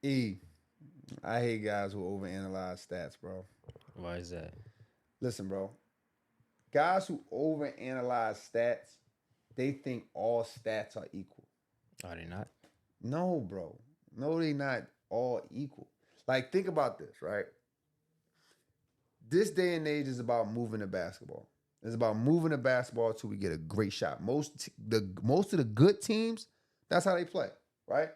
E, I hate guys who overanalyze stats, bro. Why is that? Listen, bro. Guys who overanalyze stats, they think all stats are equal. Are they not? No, bro. No, they not all equal. Like, think about this, right? This day and age is about moving the basketball. It's about moving the basketball till we get a great shot. Most of the good teams, that's how they play, right?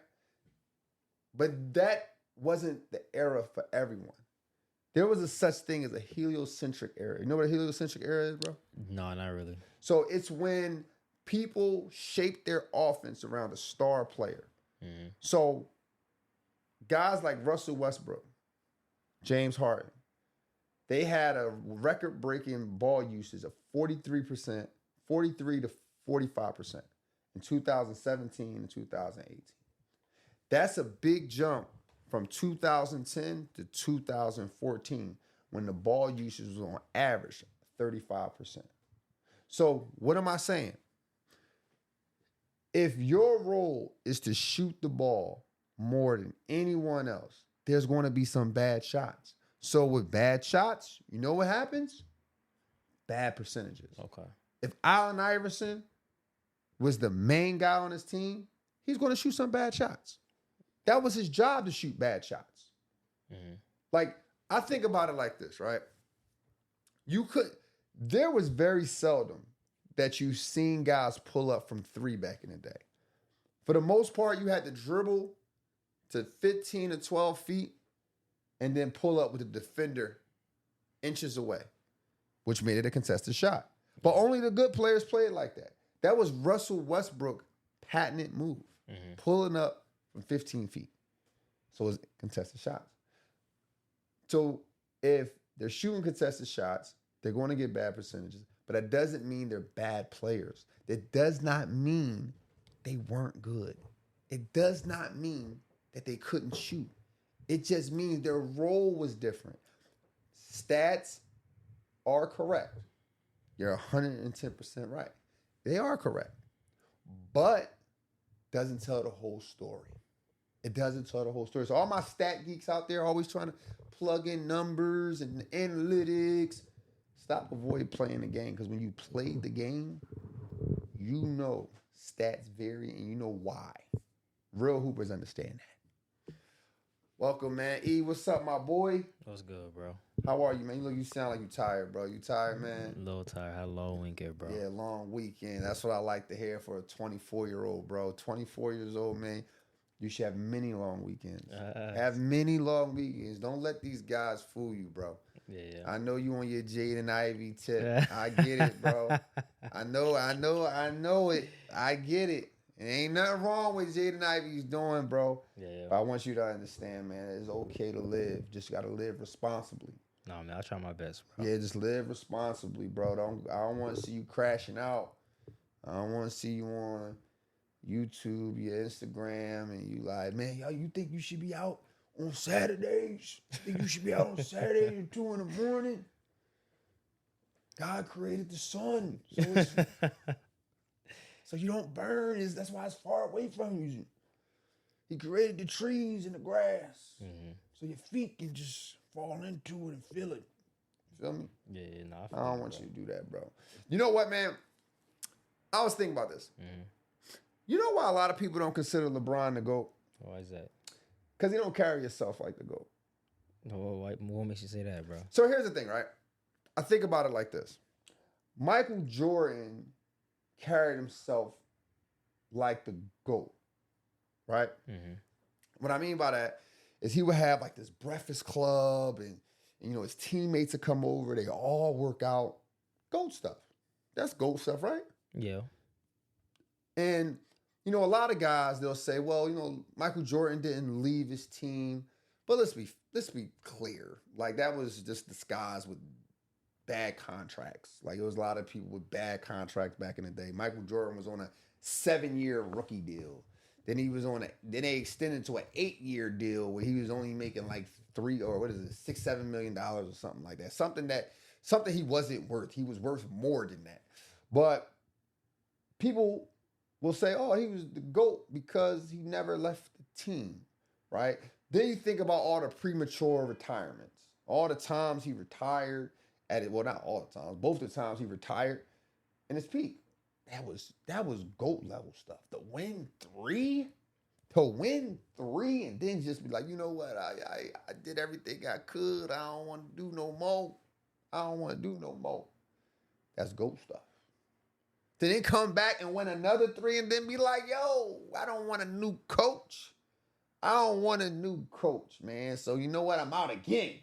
But that wasn't the era for everyone. There was a such thing as a heliocentric era. You know what a heliocentric era is, bro? No, not really. So it's when people shape their offense around a star player. Mm-hmm. So guys like Russell Westbrook, James Harden, they had a record-breaking ball usage of 43%, 43 to 45% in 2017 and 2018. That's a big jump from 2010 to 2014 when the ball usage was on average 35%. So what am I saying? If your role is to shoot the ball more than anyone else, there's going to be some bad shots. So with bad shots, you know what happens? Bad percentages. Okay. If Allen Iverson was the main guy on his team, he's going to shoot some bad shots. That was his job to shoot bad shots. Mm-hmm. Like, I think about it like this, right? There was very seldom that you've seen guys pull up from three back in the day. For the most part, you had to dribble to 15 to 12 feet and then pull up with the defender inches away, which made it a contested shot. But only the good players played like that. That was Russell Westbrook's patented move, pulling up from 15 feet. So it's contested shots. So if they're shooting contested shots, they're going to get bad percentages. But that doesn't mean they're bad players. That does not mean they weren't good. It does not mean that they couldn't shoot. It just means their role was different. Stats are correct. You're 110% right. They are correct. But doesn't tell the whole story. It doesn't tell the whole story. So all my stat geeks out there always trying to plug in numbers and analytics. Stop avoid playing the game, because when you play the game, you know stats vary and you know why. Real hoopers understand that. Welcome, man. E, what's up, my boy? What's good, bro? How are you, man? You sound like you tired, bro. You tired, man? A little tired. Had a long weekend, bro. Yeah, long weekend. That's what I like to hear for a 24-year-old, bro. 24 years old, man. You should have many long weekends. Have many long weekends. Don't let these guys fool you, bro. Yeah. I know you on your Jaden Ivey tip. I get it, bro. I know it. I get it. And ain't nothing wrong with Jaden Ivey's doing, bro. Yeah. But I want you to understand, man, it's okay to live. Just gotta live responsibly. No, man, I'll try my best, bro. Yeah, just live responsibly, bro. I don't want to see you crashing out. I don't want to see you on YouTube, your Instagram, and you like, man, yo, you think you should be out on Saturdays? You think you should be out on Saturdays at 2 in the morning? God created the sun, so you don't burn. That's why it's far away from you. He created the trees and the grass, so your feet can just fall into it and feel it. You feel me? Yeah, no, I don't want you to do that, bro. You know what, man? I was thinking about this. You know why a lot of people don't consider LeBron the GOAT? Why is that? Because he don't carry himself like the GOAT. What makes you say that, bro? So here's the thing, right? I think about it like this. Michael Jordan carried himself like the GOAT, right? What I mean by that is he would have like this breakfast club and you know, his teammates would come over. They all work out. GOAT stuff. That's GOAT stuff, right? Yeah. And, you know, a lot of guys, they'll say, well, you know, Michael Jordan didn't leave his team. But let's be clear. Like, that was just disguised with bad contracts. Like, there was a lot of people with bad contracts back in the day. Michael Jordan was on a 7-year rookie deal. Then they extended to an 8-year deal where he was only making like $6-7 million or something like that. Something he wasn't worth. He was worth more than that. But people will say, oh, he was the GOAT because he never left the team, right? Then you think about all the premature retirements, all the times he retired at it. Well, not all the times, both the times he retired in his peak. That was GOAT level stuff. To win three, and then just be like, you know what? I did everything I could. I don't want to do no more. That's GOAT stuff. To then come back and win another three and then be like, yo, I don't want a new coach. Man. So you know what? I'm out again.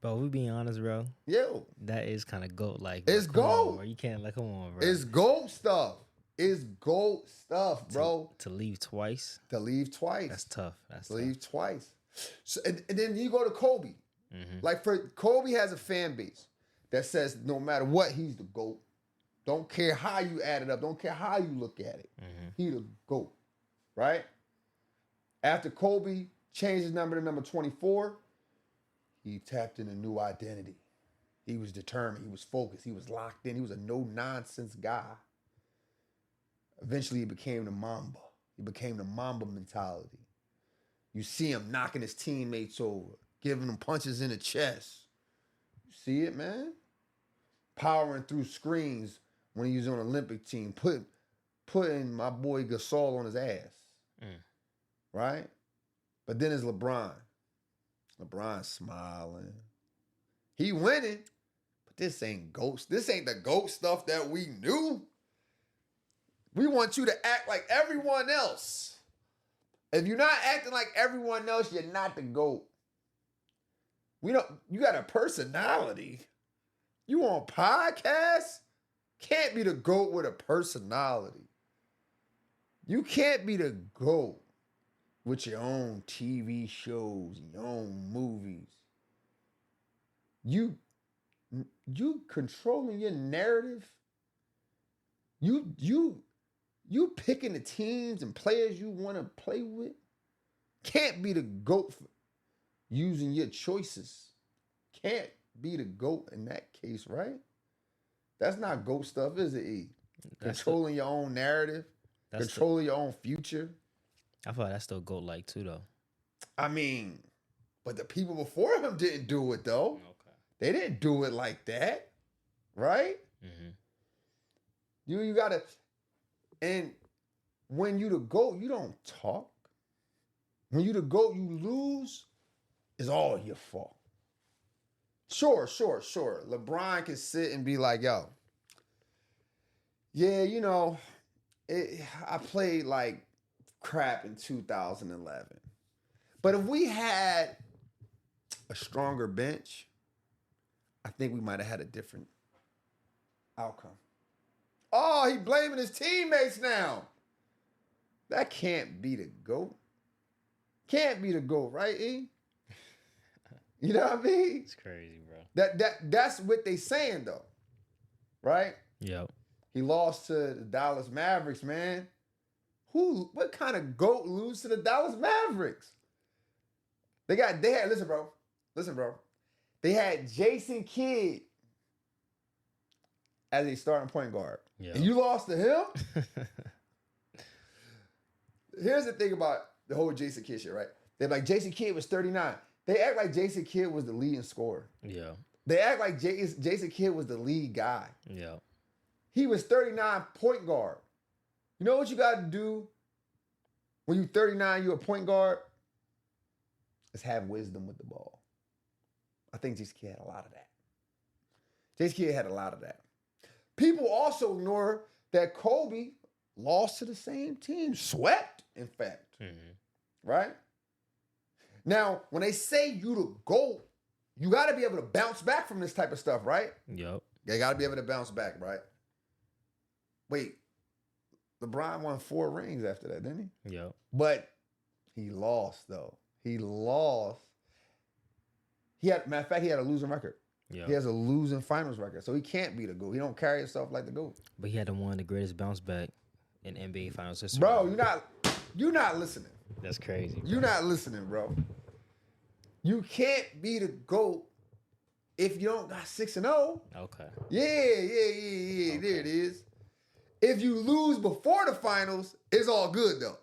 Bro, we being honest, bro. Yo. That is kind of GOAT like. It's GOAT. You can't come on, bro. It's GOAT stuff. Bro. To leave twice. That's tough. Leave twice. So, and then you go to Kobe. Mm-hmm. Like Kobe has a fan base that says no matter what, he's the GOAT. Don't care how you add it up. Don't care how you look at it. Mm-hmm. He the GOAT. Right? After Kobe changed his number to number 24, he tapped in a new identity. He was determined. He was focused. He was locked in. He was a no-nonsense guy. Eventually, he became the Mamba. He became the Mamba mentality. You see him knocking his teammates over, giving them punches in the chest. You see it, man? Powering through screens when he was on the Olympic team, putting my boy Gasol on his ass. Right? But then it's LeBron. LeBron smiling. He winning, but this ain't GOAT. This ain't the GOAT stuff that we knew. We want you to act like everyone else. If you're not acting like everyone else, you're not the GOAT. You got a personality. You on podcasts? Can't be the GOAT with a personality. You can't be the GOAT with your own TV shows, your own movies. You controlling your narrative. You picking the teams and players you want to play with. Can't be the GOAT for using your choices. Can't be the GOAT in that case, right? That's not GOAT stuff, is it, E? Controlling your own narrative. Controlling your own future. I feel like that's still GOAT like too, though. I mean, but the people before him didn't do it, though. Okay. They didn't do it like that, right? Mm-hmm. You gotta, and when you the GOAT, you don't talk. When you the GOAT, you lose, it's all your fault. Sure. LeBron can sit and be like, yo, yeah, I played like crap in 2011. But if we had a stronger bench, I think we might have had a different outcome. Oh, he blaming his teammates now. That can't be the GOAT. Can't be the GOAT, right, E? You know what I mean? It's crazy, bro. That's what they saying, though. Right? Yep. He lost to the Dallas Mavericks, man. What kind of GOAT lose to the Dallas Mavericks? They had, listen, bro. They had Jason Kidd as a starting point guard. Yep. And you lost to him? Here's the thing about the whole Jason Kidd shit, right? They're like, Jason Kidd was 39. They act like Jason Kidd was the leading scorer. Yeah. They act like Jason Kidd was the lead guy. Yeah. He was 39 point guard. You know what you got to do when you're 39, you're a point guard? Is have wisdom with the ball. I think Jason Kidd had a lot of that. Jason Kidd had a lot of that. People also ignore that Kobe lost to the same team. Swept, in fact. Mm-hmm. Right? Now, when they say you the GOAT, you got to be able to bounce back from this type of stuff, right? Yep. They got to be able to bounce back, right? Wait, LeBron won 4 rings after that, didn't he? Yep. But he lost, though. He lost. Matter of fact, he had a losing record. Yep. He has a losing finals record, so he can't be the GOAT. He don't carry himself like the GOAT. But he had one of the greatest bounce back in NBA Finals history. Bro, you're not listening. That's crazy. Bro. You're not listening, bro. You can't be the GOAT if you don't got 6-0. Okay. Yeah. Okay. There it is. If you lose before the finals, it's all good though.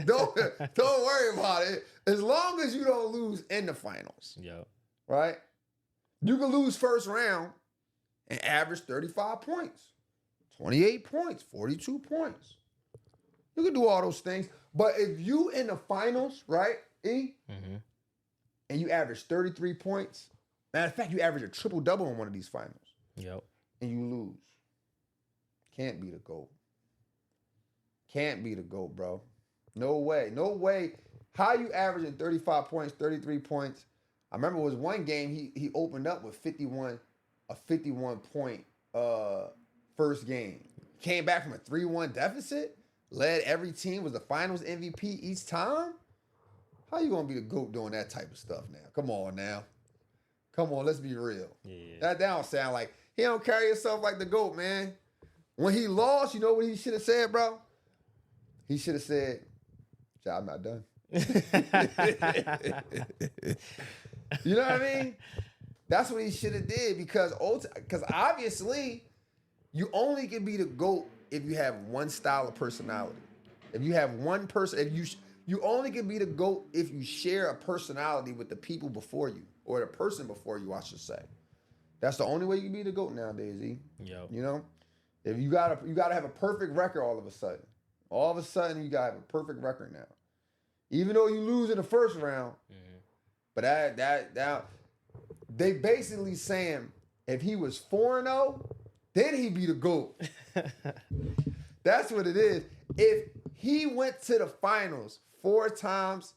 Don't worry about it. As long as you don't lose in the finals. Yep. Right? You can lose first round and average 35 points, 28 points, 42 points. You can do all those things. But if you in the finals, right, E? Mm-hmm. And you average 33 points, matter of fact, you average a triple-double in one of these finals. Yep. And you lose. Can't be the GOAT. Can't be the GOAT, bro. No way. No way. How you averaging 35 points, 33 points? I remember it was one game he opened up with a 51 point first game. Came back from a 3-1 deficit, led every team, was the finals MVP each time. How you gonna be the GOAT doing that type of stuff now? Come on now. Come on, let's be real. Yeah. That don't sound like he don't carry himself like the GOAT, man. When he lost, you know what he should have said, bro? He should have said, job not done. You know what I mean? That's what he should have did because obviously you only can be the GOAT if you have one style of personality. If you have one person, if you only can be the GOAT if you share a personality with the people before you or the person before you, I should say. That's the only way you can be the GOAT nowadays, E. Yep. You know? If you gotta have a perfect record all of a sudden. All of a sudden you gotta have a perfect record now. Even though you lose in the first round. Mm-hmm. But that they basically saying if he was 4-0, then he'd be the GOAT. That's what it is. If he went to the finals 4 times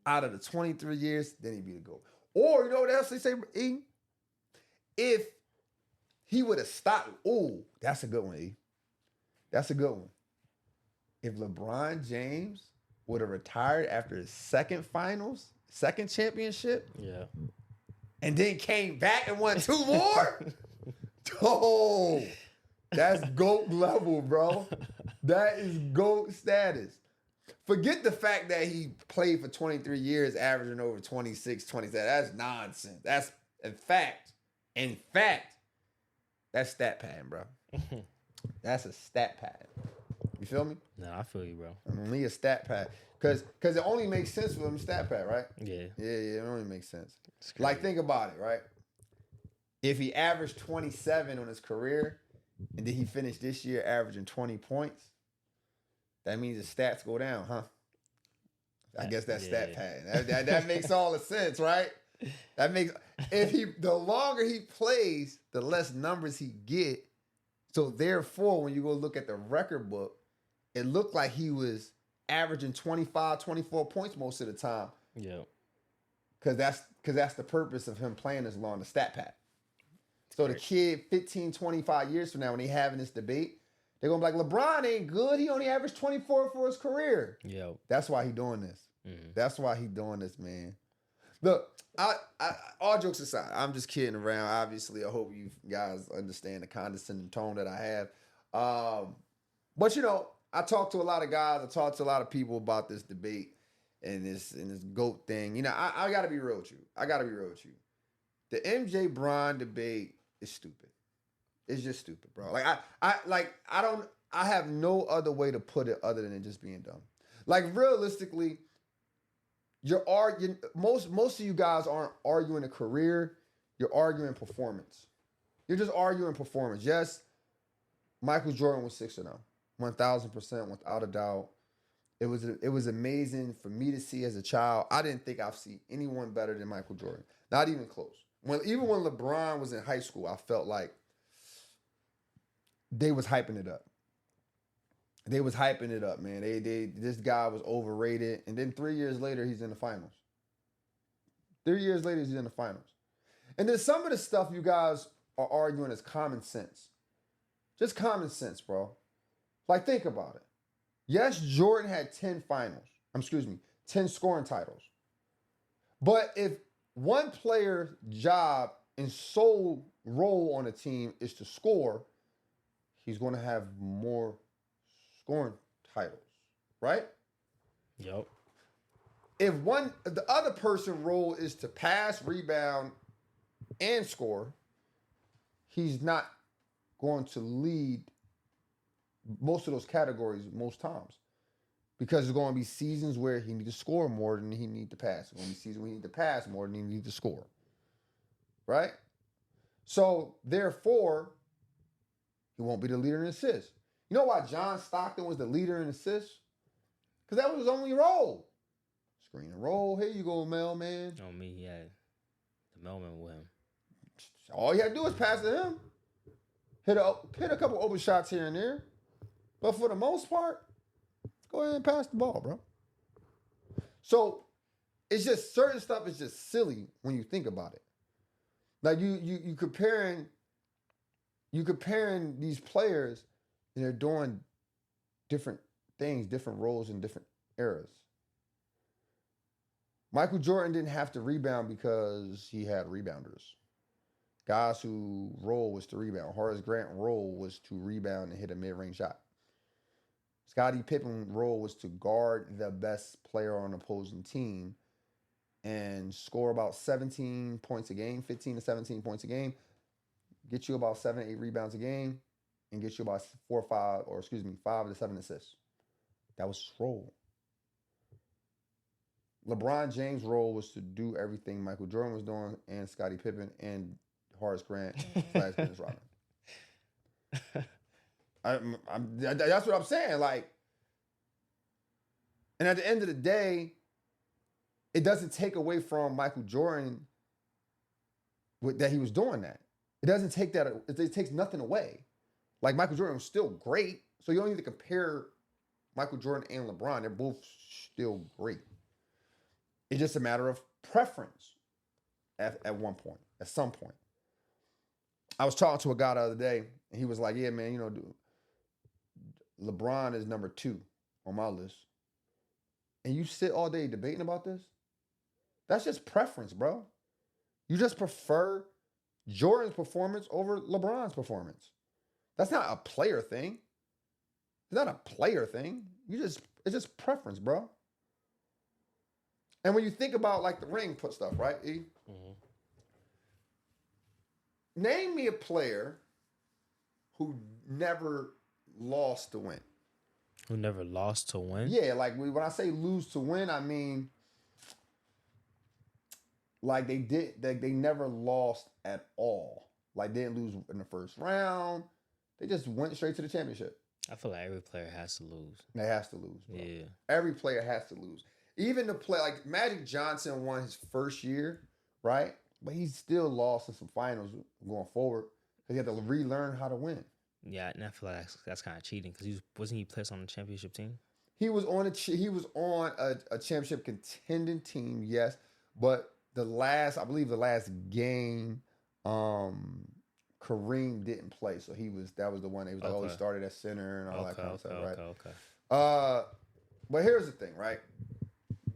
out of the 23 years, then he'd be the GOAT. Or you know what else they say, E? If he would have stopped, that's a good one, E. That's a good one. If LeBron James would have retired after his second championship, Yeah. and then came back and won 2 more, that's GOAT level, bro. That is GOAT status. Forget the fact that he played for 23 years, averaging over 26, 27. That's nonsense. That's in fact, that's stat padding, bro. That's a stat pad. You feel me? No, I feel you, bro. Only a stat pad. Because it only makes sense for them stat pad, right? Yeah. Yeah, it only makes sense. Like, think about it, right? If he averaged 27 on his career, and then he finished this year averaging 20 points, that means his stats go down, huh? I guess that's stat pad. That makes all the sense, right? That makes the longer he plays, the less numbers he get. So therefore, when you go look at the record book, it looked like he was averaging 25, 24 points most of the time. Yeah. Because that's the purpose of him playing as long, the stat pad. So the kid 15, 25 years from now, when they having this debate, they're going to be like, LeBron ain't good. He only averaged 24 for his career. Yeah. That's why he doing this. Mm-hmm. That's why he doing this, man. Look, I all jokes aside, I'm just kidding around. Obviously, I hope you guys understand the condescending tone that I have. But, you know, I talk to a lot of guys. I talk to a lot of people about this debate and this GOAT thing. You know, I got to be real with you. The MJ Bron debate is stupid. It's just stupid, bro. Like I have no other way to put it other than it just being dumb. Like realistically, you're arguing. Most of you guys aren't arguing a career. You're arguing performance. You're just arguing performance. Yes, Michael Jordan was 6-0, 1,000%, without a doubt. It was amazing for me to see as a child. I didn't think I've seen anyone better than Michael Jordan. Not even close. Even when LeBron was in high school, I felt like they was hyping it up. They was hyping it up, man. This guy was overrated. And then 3 years later, he's in the finals. 3 years later, he's in the finals. And then some of the stuff you guys are arguing is common sense. Just common sense, bro. Like, think about it. Yes, Jordan had 10 scoring titles. But if one player's job and sole role on a team is to score, he's going to have more scoring titles, right? Yep. If the other person's role is to pass, rebound, and score, he's not going to lead most of those categories most times. Because there's going to be seasons where he needs to score more than he needs to pass. There's going to be seasons where he needs to pass more than he needs to score. Right? So, therefore, he won't be the leader in assists. You know why John Stockton was the leader in assists? Because that was his only role. Screen and roll. Here you go, mailman. On me, yeah. The mailman with him. All you had to do is pass to him. Hit a couple open shots here and there. But for the most part, go ahead and pass the ball, bro. So it's just certain stuff is just silly when you think about it. Like you comparing these players and they're doing different things, different roles in different eras. Michael Jordan didn't have to rebound because he had rebounders. Guys whose role was to rebound. Horace Grant's role was to rebound and hit a mid-range shot. Scottie Pippen's role was to guard the best player on the opposing team and score about 17 points a game, 15 to 17 points a game, get you about 7 to 8 rebounds a game, and get you about 5 to 7 assists. That was his role. LeBron James' role was to do everything Michael Jordan was doing and Scottie Pippen and Horace Grant / Dennis Rodman. That's what I'm saying. Like, and at the end of the day, it doesn't take away from Michael Jordan that he was doing that. It doesn't take that. It takes nothing away. Like, Michael Jordan was still great, so you don't need to compare Michael Jordan and LeBron. They're both still great. It's just a matter of preference at some point. I was talking to a guy the other day, and he was like, yeah, man, dude, LeBron is number 2 on my list. And you sit all day debating about this? That's just preference, bro. You just prefer Jordan's performance over LeBron's performance. That's not a player thing. It's not a player thing. It's just preference, bro. And when you think about, like, the ring put stuff, right, E? Mm-hmm. Name me a player who never lost to win. Who never lost to win? Yeah, like when I say lose to win, I mean like they never lost at all. Like, they didn't lose in the first round. They just went straight to the championship. I feel like every player has to lose. They has to lose, bro. Yeah. Every player has to lose. Even the play, like Magic Johnson won his first year, right? But he still lost in some finals going forward because he had to relearn how to win. Yeah, and I feel like that's kind of cheating because wasn't he placed on the championship team? He was on a championship contending team, yes. But I believe the last game, Kareem didn't play, so that was the one. He was like, he started at center and all that kind of stuff, right? Okay. But here's the thing, right?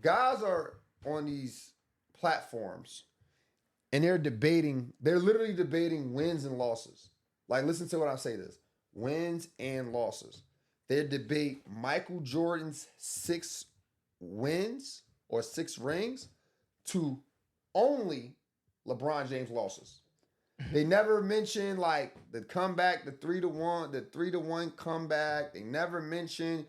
Guys are on these platforms and they're literally debating wins and losses. Like, listen to what I say this. Wins and losses. They debate Michael Jordan's 6 wins or 6 rings to only LeBron James losses. They never mention, like, the comeback, the 3-1 comeback. They never mention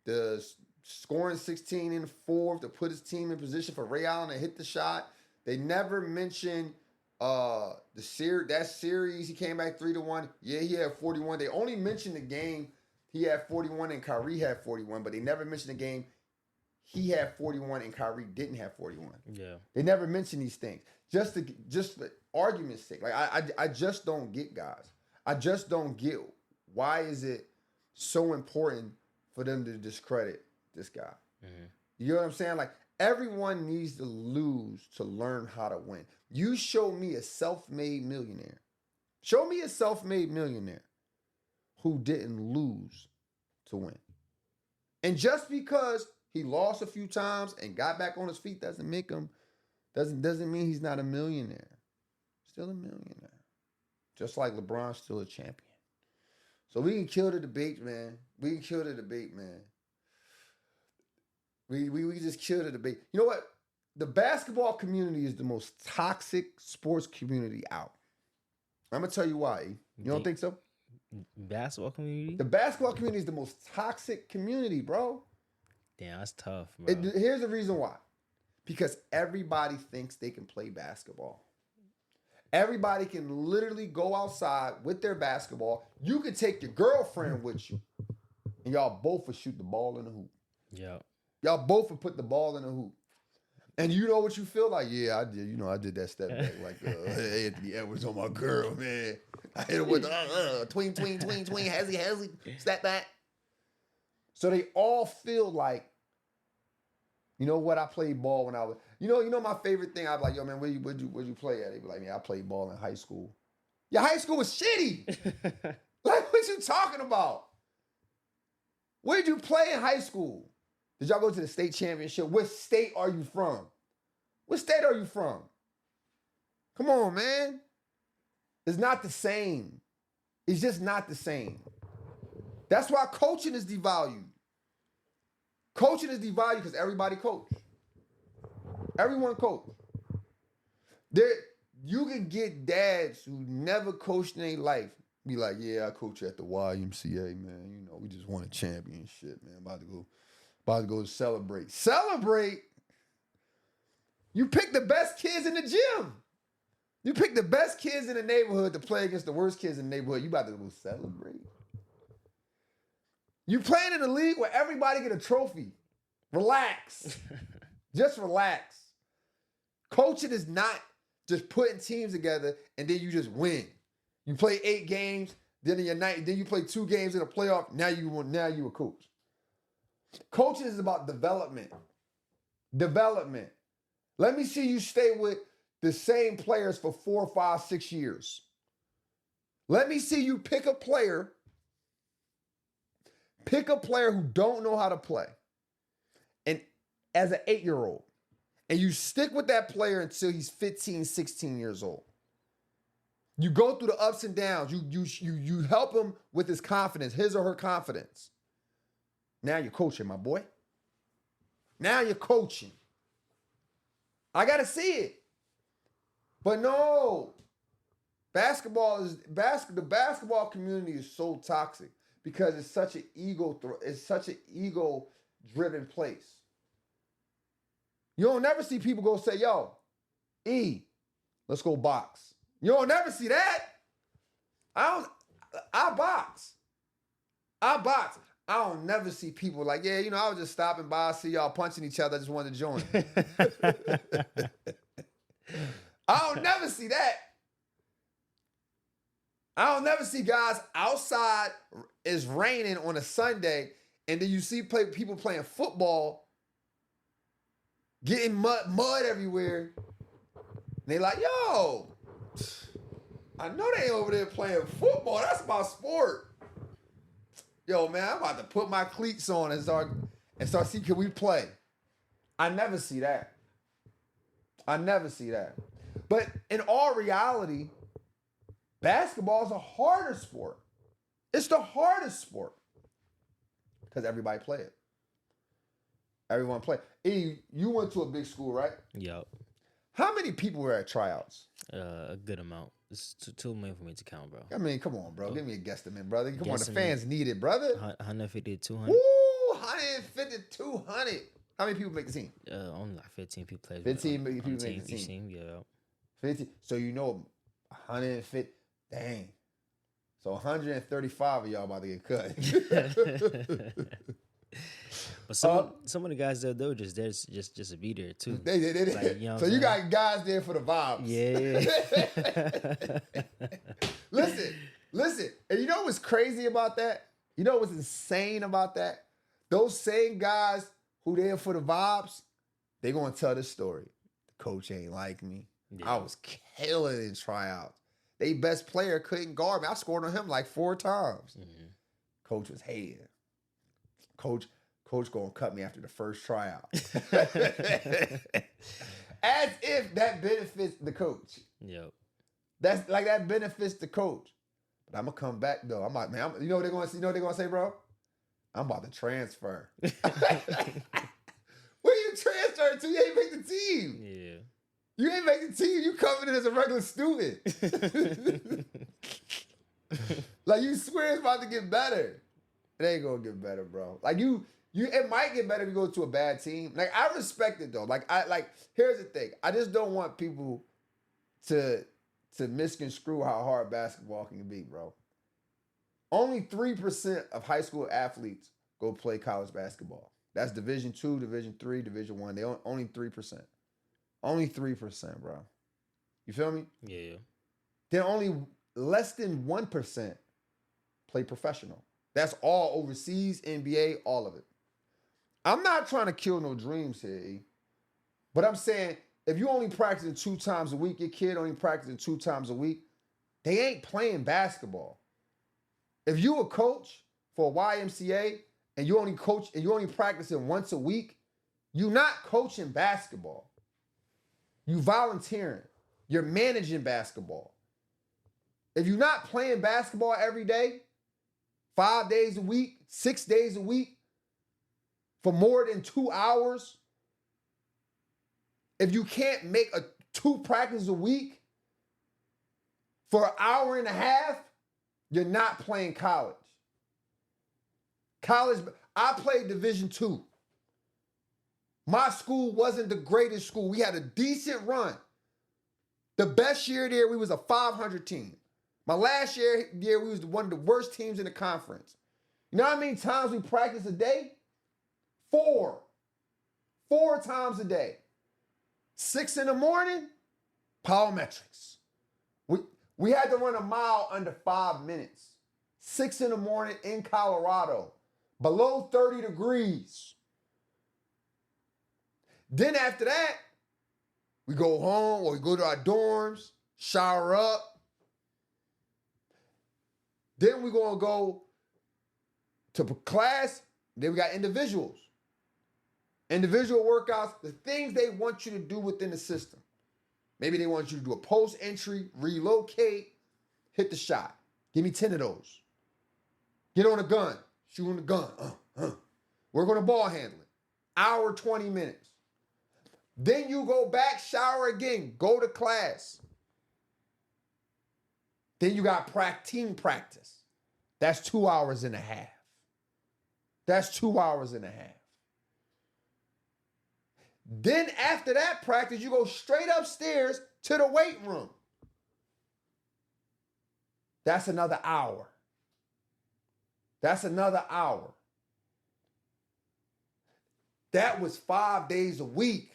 the scoring 16 in the fourth to put his team in position for Ray Allen to hit the shot. They never mention that series. He came back 3-1. Yeah, he had 41. They only mentioned the game he had 41 and Kyrie had 41, but they never mentioned the game he had 41 and Kyrie didn't have 41. Yeah, they never mention these things just for argument's sake. Like, I just don't get, guys. I just don't get why is it so important for them to discredit this guy. Mm-hmm. You know what I'm saying? Like, everyone needs to lose to learn how to win. You show me a self-made millionaire. Show me a self-made millionaire who didn't lose to win. And just because he lost a few times and got back on his feet doesn't mean he's not a millionaire. Still a millionaire. Just like LeBron's still a champion. So we can kill the debate, man. We can just kill the debate. You know what? The basketball community is the most toxic sports community out. I'm going to tell you why. You don't think so? Basketball community? The basketball community is the most toxic community, bro. Damn, that's tough, bro. Here's the reason why. Because everybody thinks they can play basketball. Everybody can literally go outside with their basketball. You can take your girlfriend with you, and y'all both will shoot the ball in the hoop. Yeah. Y'all both will put the ball in the hoop. And you know what you feel like? Yeah, I did. You know, I did that step back like Anthony Edwards on my girl, man. I hit it with twing, hezzy, step back. So they all feel like, you know what? I played ball when I was, you know my favorite thing. I'm like, yo, man, where'd you play at? They be like, man, I played ball in high school. Your high school was shitty. Like, what you talking about? Where'd you play in high school? Did y'all go to the state championship? What state are you from? What state are you from? Come on, man. It's not the same. It's just not the same. That's why coaching is devalued. Coaching is devalued because everybody coach. Everyone coach. You can get dads who never coached in their life be like, yeah, I coach at the YMCA, man. You know, we just won a championship, man. About to go celebrate. Celebrate? You pick the best kids in the gym. You pick the best kids in the neighborhood to play against the worst kids in the neighborhood. You about to go celebrate. You playing in a league where everybody get a trophy. Relax. Just relax. Coaching is not just putting teams together and then you just win. You play 8 games, then you play 2 games in a playoff. Now you a coach. Coaching is about development. Development. Let me see you stay with the same players for 4, 5, 6 years. Let me see you pick a player who don't know how to play. And as an 8-year-old. And you stick with that player until he's 15, 16 years old. You go through the ups and downs. You help him with his confidence, his or her confidence. Now you're coaching, my boy. Now you're coaching. I got to see it. But no. The basketball community is so toxic because it's such an ego-driven place. You don't never see people go say, yo, E, let's go box. You don't never see that. I box. I don't never see people like, yeah, I was just stopping by, I see y'all punching each other, I just wanted to join. I don't never see that. I don't never see guys outside, it's raining on a Sunday, and then you see people playing football, getting mud everywhere. And they like, yo, I know they ain't over there playing football. That's my sport. Yo, man, I'm about to put my cleats on and start see, can we play? I never see that. But in all reality, basketball is a harder sport. It's the hardest sport. Because everybody play it. Everyone play. E, you went to a big school, right? Yup. How many people were at tryouts? A good amount. It's too many for me to count, bro. I mean, come on, bro. Give me a guesstimate, brother. Come on, the fans need it, brother. 150 to 200. Woo! 150 to 200. How many people make the team? Only like 15 people play. 15 people make the team. Yeah. 50. So 150. Dang. So 135 of y'all about to get cut. But some of the guys there, they were just there just to be there too. They. Like, so you got guys there for the vibes. Yeah. Listen. And you know what's crazy about that? You know what's insane about that? Those same guys who there for the vibes, they gonna tell this story. The coach ain't like me. Yeah. I was killing in tryouts. They best player couldn't guard me. I scored on him like 4 times. Mm-hmm. Coach was hating. Coach gonna cut me after the first tryout. As if that benefits the coach. Yep. That's like that benefits the coach. But I'm gonna come back though. I'm like, man, you know what they're gonna say, bro? I'm about to transfer. Where you transfer to? You ain't make the team. Yeah. You ain't make the team. You coming in as a regular student. Like, you swear it's about to get better. It ain't gonna get better, bro. Like, it might get better if you go to a bad team. Like, I respect it, though. Here's the thing. I just don't want people to misconstrue how hard basketball can be, bro. Only 3% of high school athletes go play college basketball. That's Division II, Division III, Division I. They only 3%. Only 3%, bro. You feel me? Yeah. Then only less than 1% play professional. That's all overseas, NBA, all of it. I'm not trying to kill no dreams here, E. But I'm saying, if you only practicing 2 times a week, your kid only practicing 2 times a week, they ain't playing basketball. If you a coach for a YMCA and you only practicing once a week, you're not coaching basketball. You volunteering. You're managing basketball. If you're not playing basketball every day, 5 days a week, 6 days a week, for more than 2 hours, if you can't make 2 practices a week for an hour and a half, you're not playing college. I played Division II. My school wasn't the greatest school. We had a decent run. The best year there, we was a 500 team. My last year, we was one of the worst teams in the conference. You know how many times we practice a day? 4. 4 times a day. 6 in the morning, plyometrics. We had to run a mile under 5 minutes. 6 in the morning in Colorado, below 30 degrees. Then after that, we go home or we go to our dorms, shower up. Then we're going to go to class. Then we got individuals. Individual workouts, the things they want you to do within the system. Maybe they want you to do a post entry, relocate, hit the shot. Give me 10 of those. Get on a gun, shoot on the gun. Work on the ball handling. Hour, 20 minutes. Then you go back, shower again, go to class. Then you got team practice. That's 2 hours and a half. That's 2 hours and a half. Then after that practice, you go straight upstairs to the weight room. That's another hour. That's another hour. That was 5 days a week.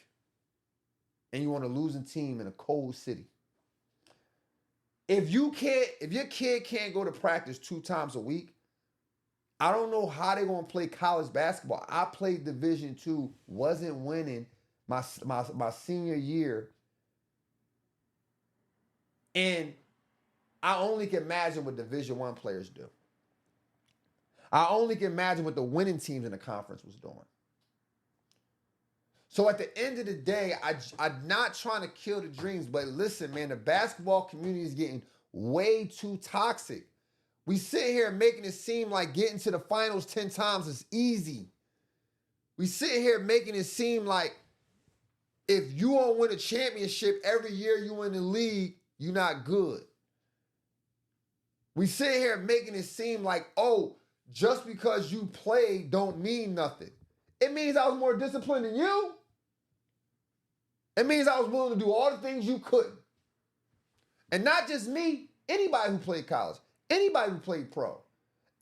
And you want a losing team in a cold city. If your kid can't go to practice 2 times a week, I don't know how they're going to play college basketball. I played Division II, wasn't winning my senior year. And I only can imagine what Division I players do. I only can imagine what the winning teams in the conference was doing. So at the end of the day, I'm not trying to kill the dreams, but listen, man, the basketball community is getting way too toxic. We sit here making it seem like getting to the finals 10 times is easy. We sit here making it seem like if you don't win a championship every year you in the league, you're not good. We sit here making it seem like, oh, just because you played don't mean nothing. It means I was more disciplined than you. It means I was willing to do all the things you couldn't. And not just me, anybody who played college, anybody who played pro.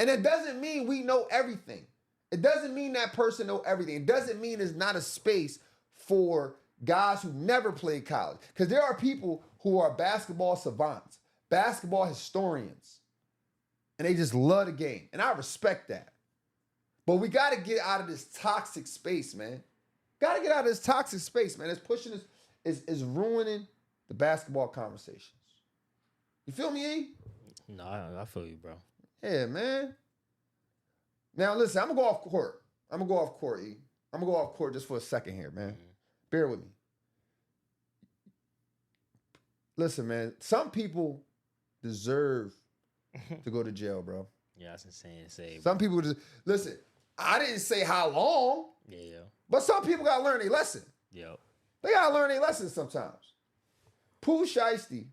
And it doesn't mean we know everything. It doesn't mean that person know everything. It doesn't mean there's not a space for guys who never played college. Because there are people who are basketball savants, basketball historians, and they just love the game. And I respect that. But we got to get out of this toxic space, man. Got to get out of this toxic space, man. It's pushing us, is ruining the basketball conversations. You feel me, E? No, I feel you, bro. Yeah, man. Now, listen, I'm going to go off court. I'm going to go off court, E. I'm going to go off court just for a second here, man. Mm-hmm. Bear with me. Listen, man, some people deserve to go to jail, bro. Yeah, that's insane to say. Some people just, listen, I didn't say how long. Yeah. But some people got to learn their lesson. Yep. They got to learn their lesson sometimes. Pooh Shiesty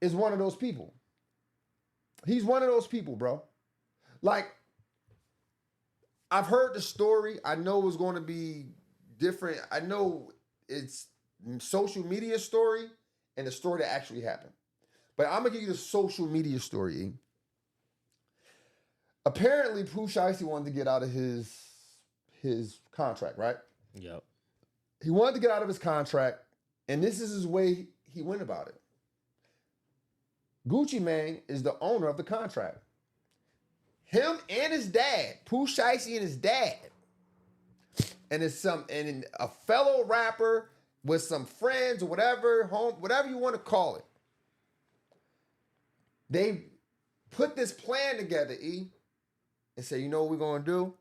is one of those people. He's one of those people, bro. Like, I've heard the story. I know it's going to be different. I know it's social media story and the story that actually happened. But I'm going to give you the social media story, E. Apparently, Pooh Shiesty wanted to get out of his contract, right? Yep. He wanted to get out of his contract, and this is his way he went about it. Gucci Mane is the owner of the contract. Him and his dad, Pooh Shiesty and his dad, and a fellow rapper with some friends or whatever, whatever you want to call it. They put this plan together, E, and say, you know what we're gonna do?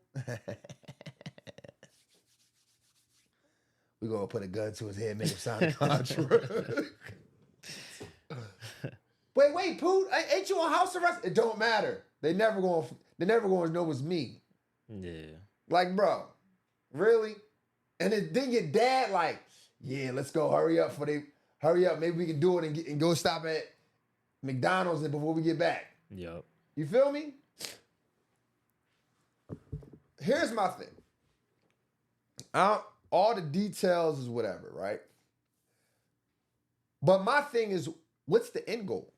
We're gonna put a gun to his head, make him sign a contract. Wait, Pooh, ain't you on house arrest? It don't matter. They never gonna know it's me. Yeah. Like, bro, really? And then your dad like, yeah, let's go. Hurry up. Maybe we can do it and go stop at McDonald's before we get back. Yep. You feel me? Here's my thing. All the details is whatever, right? But my thing is, what's the end goal?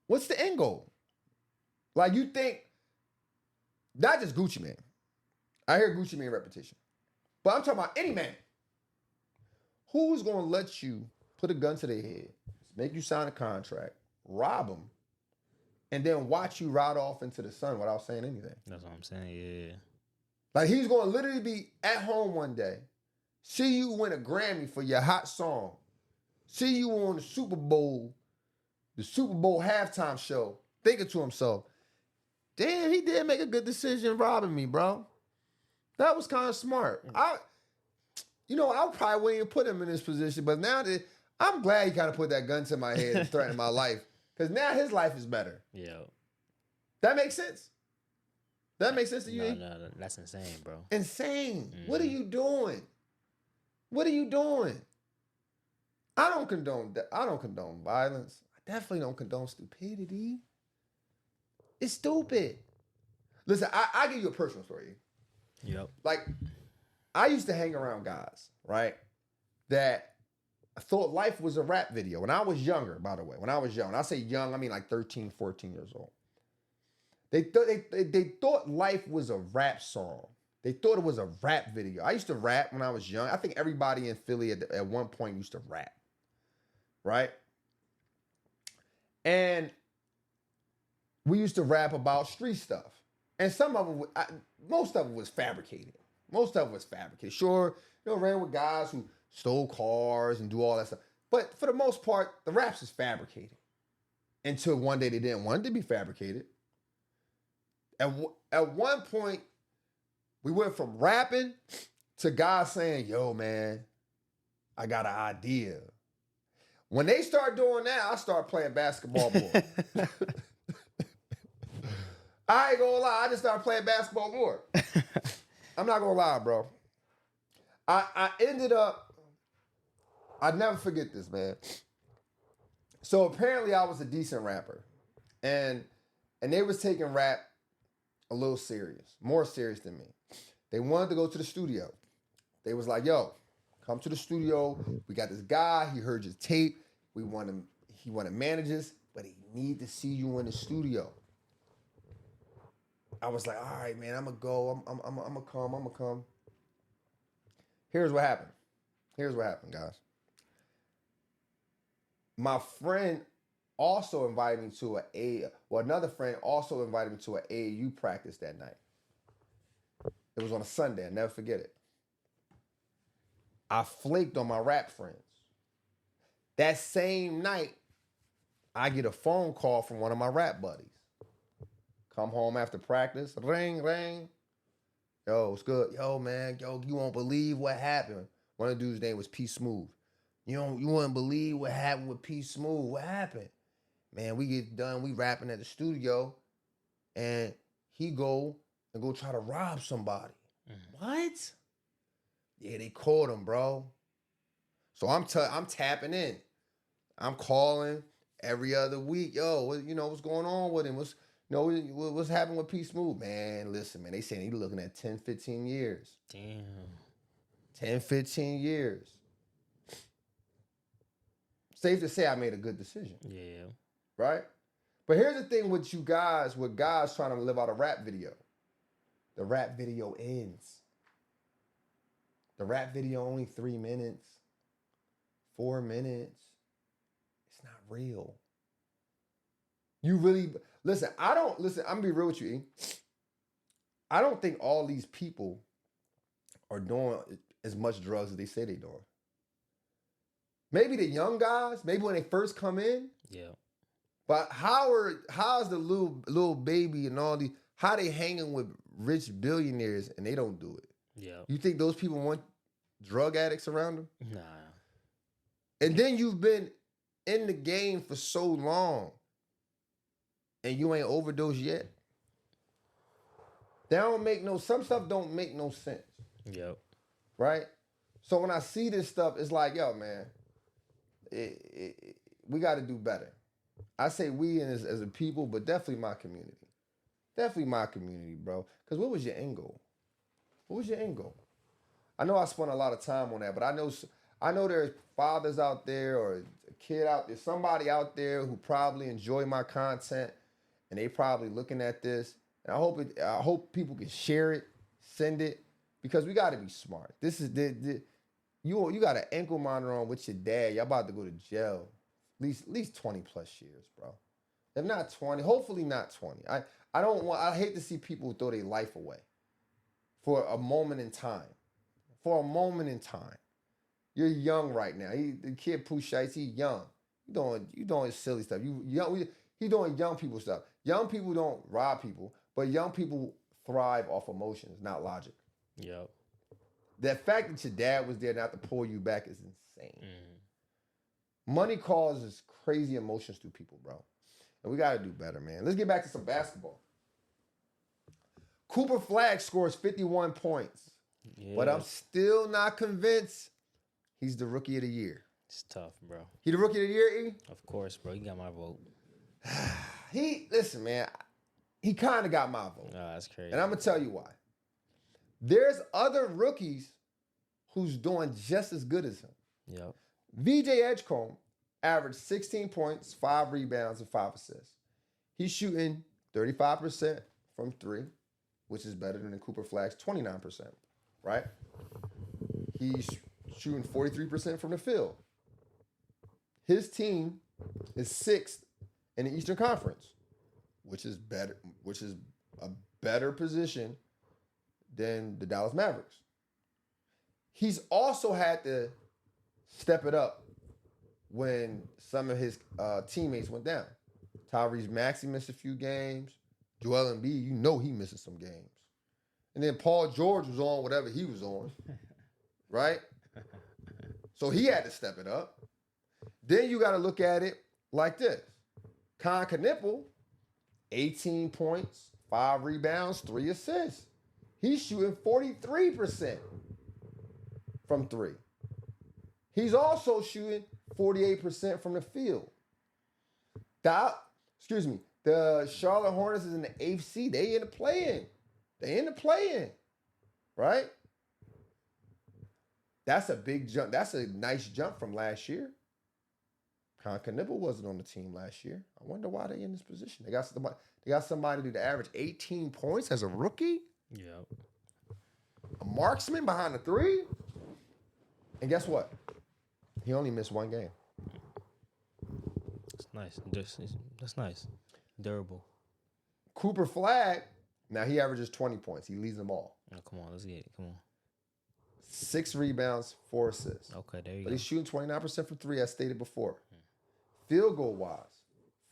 What's the end goal? Like, you think, not just Gucci Mane. I hear Gucci Mane repetition. But I'm talking about any man. Who's going to let you put a gun to their head, make you sign a contract, rob them, and then watch you ride off into the sun without saying anything? That's what I'm saying, yeah. Like, he's going to literally be at home one day, see you win a Grammy for your hot song, see you on the Super Bowl halftime show, thinking to himself, damn, he did make a good decision robbing me, bro. That was kind of smart. I probably wouldn't even put him in this position, but now that I'm glad he kind of put that gun to my head and threatened my life, because now his life is better. Yeah. That makes sense? That makes sense to you? No, that's insane, bro. Insane. What are you doing? What are you doing? I don't condone violence. I definitely don't condone stupidity. It's stupid. Listen, I'll give you a personal story. Yep. Like, I used to hang around guys, right, that I thought life was a rap video. When I was younger, by the way, when I say young, I mean like 13, 14 years old. They thought life was a rap song. They thought it was a rap video. I used to rap when I was young. I think everybody in Philly at one point used to rap, right? And we used to rap about street stuff. And most of it was fabricated. Sure, ran with guys who stole cars and do all that stuff. But for the most part, the raps is fabricated. Until one day they didn't want it to be fabricated. At one point, we went from rapping to guys saying, yo, man, I got an idea. When they start doing that, I start playing basketball more. I ain't gonna lie, I just started playing basketball more. I'm not gonna lie, bro. I ended up, I'd never forget this, man. So apparently I was a decent rapper. And they was taking rap a little serious, more serious than me. They wanted to go to the studio. They was like, yo, come to the studio. We got this guy, he heard your tape. He wanted managers, but he need to see you in the studio. I was like, all right, man, I'm gonna go. I'm gonna come. Here's what happened, guys. My friend also invited me to another friend also invited me to an AAU practice that night. It was on a Sunday. I'll never forget it. I flaked on my rap friends. That same night, I get a phone call from one of my rap buddies. Come home after practice. Ring, ring. Yo, it's good. Yo, man. Yo, you won't believe what happened. One of the dude's name was P Smooth. You wouldn't believe what happened with P Smooth. What happened? Man, we get done. We rapping at the studio. And he go try to rob somebody. What? Yeah, they caught him, bro. So I'm tapping in. I'm calling. every other week. Yo, what's going on with him? What's happening with P Smooth? Man, listen, man, they saying he looking at 10, 15 years. Damn. 10, 15 years. Safe to say I made a good decision. Yeah. Right? But here's the thing with you guys, with guys trying to live out a rap video. The rap video ends. The rap video only 3 minutes, 4 minutes. It's not real. You really, listen, I'm gonna be real with you, E. I don't think all these people are doing as much drugs as they say they're doing. Maybe the young guys, maybe when they first come in. Yeah. But how's the little baby and all these, how they hanging with rich billionaires and they don't do it? Yeah. You think those people want drug addicts around them? Nah. And then you've been in the game for so long and you ain't overdosed yet? Some stuff don't make no sense. Yep. Right? So when I see this stuff, it's like, yo, man, we got to do better. I say we as a people, but definitely my community. Definitely my community, bro. Because what was your end goal? What was your end goal? I know I spent a lot of time on that, but I know there's fathers out there or a kid out there, somebody out there who probably enjoy my content and they probably looking at this. And I hope people can share it, send it, because we got to be smart. This is you got an ankle monitor on with your dad. Y'all about to go to jail. At least 20 plus years, bro. If not 20, hopefully not 20. I hate to see people throw their life away for a moment in time. For a moment in time. You're young right now. The kid Pooh Shiesty, he young. You doing silly stuff. He doing young people stuff. Young people don't rob people, but young people thrive off emotions, not logic. Yep. The fact that your dad was there not to pull you back is insane. Money causes crazy emotions to people, bro. And we got to do better, man. Let's get back to some basketball. Cooper Flag scores 51 points. Yeah. But I'm still not convinced he's the rookie of the year. It's tough, bro. He the rookie of the year, E? Of course, bro. You got my vote. Listen, man. He kind of got my vote. Oh, that's crazy. And I'm going to tell you why. There's other rookies who's doing just as good as him. Yep. VJ Edgecombe averaged 16 points, 5 rebounds, and 5 assists. He's shooting 35% from 3, which is better than Cooper Flag's 29%, right? He's shooting 43% from the field. His team is 6th in the Eastern Conference, which is a better position than the Dallas Mavericks. He's also had to step it up when some of his teammates went down. Tyrese Maxey missed a few games. Joel Embiid, he missing some games. And then Paul George was on whatever he was on, right? So he had to step it up. Then you got to look at it like this. Con Knipple, 18 points, 5 rebounds, 3 assists. He's shooting 43% from 3. He's also shooting 48% from the field. The Charlotte Hornets is in the 8th seed. They in the play-in. Right? That's a big jump. That's a nice jump from last year. Con Knipple wasn't on the team last year. I wonder why they in this position. They got somebody to average 18 points as a rookie. Yep. A marksman behind the 3. And guess what? He only missed 1 game. It's nice. That's nice. Durable. Cooper Flag, now he averages 20 points. He leads them all. Oh, come on. Let's get it. Come on. 6 rebounds, 4 assists. Okay, there you go. But he's shooting 29% from 3, as stated before. Field goal wise,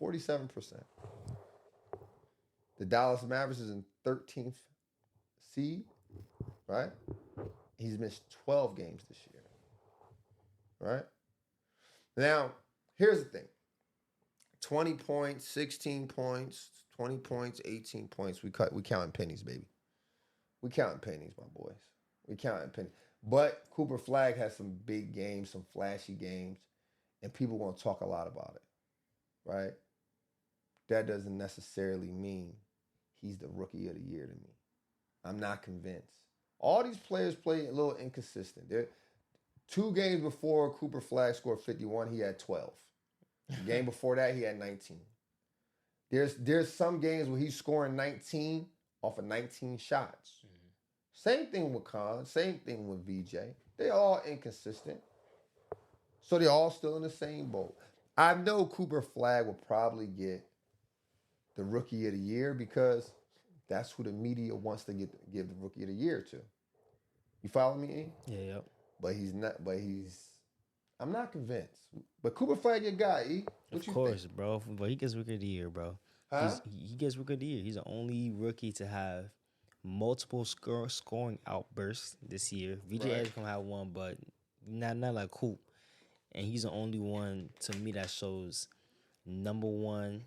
47%. The Dallas Mavericks is in 13th seed, right? He's missed 12 games this year, right? Now, here's the thing. 20 points, 16 points, 20 points, 18 points. We counting pennies, baby. We counting pennies, my boys. We counting pennies. But Cooper Flag has some big games, some flashy games, and people going to talk a lot about it, right? That doesn't necessarily mean he's the rookie of the year to me. I'm not convinced. All these players play a little inconsistent. 2 games before Cooper Flag scored 51, he had 12. The game before that, he had 19. There's some games where he's scoring 19 off of 19 shots. Mm-hmm. Same thing with Khan. Same thing with VJ. They all inconsistent. So they're all still in the same boat. I know Cooper Flag will probably get the Rookie of the Year because that's who the media wants to give the Rookie of the Year to. You follow me, E? Yeah, yep. But he's not. I'm not convinced. But Cooper Flag, your guy, E. Of course, bro. But he gets Rookie of the Year, bro. Huh? He gets Rookie of the Year. He's the only rookie to have multiple scoring outbursts this year. VJ Edge gonna have one, but not like Coop. And he's the only one to me that shows number one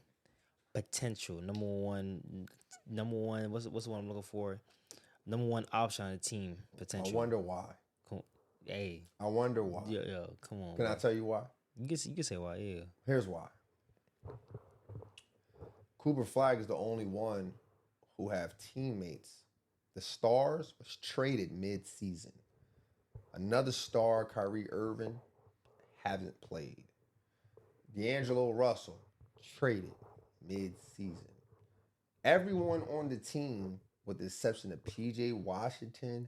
potential. Number one. What's the one I'm looking for? Number one option on the team potential. I wonder why. Hey. I wonder why. Yo, come on. Can I tell you why? You can say why. Yeah. Here's why. Cooper Flag is the only one who have teammates. The Stars was traded mid-season. Another star, Kyrie Irving, hasn't played. D'Angelo Russell, traded mid-season. Everyone on the team, with the exception of P.J. Washington,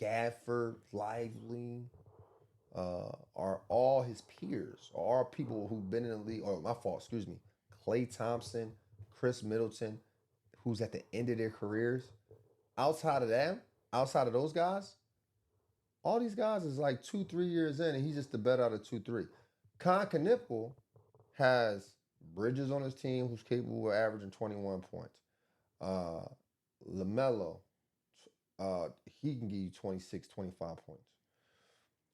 Gafford, Lively, are all his peers, or are people who've been in the league, Klay Thompson, Chris Middleton, who's at the end of their careers. Outside of those guys, all these guys is like 2-3 years in, and he's just the better out of 2-3. Con Knipple has Bridges on his team, who's capable of averaging 21 points. LaMelo, he can give you 26, 25 points.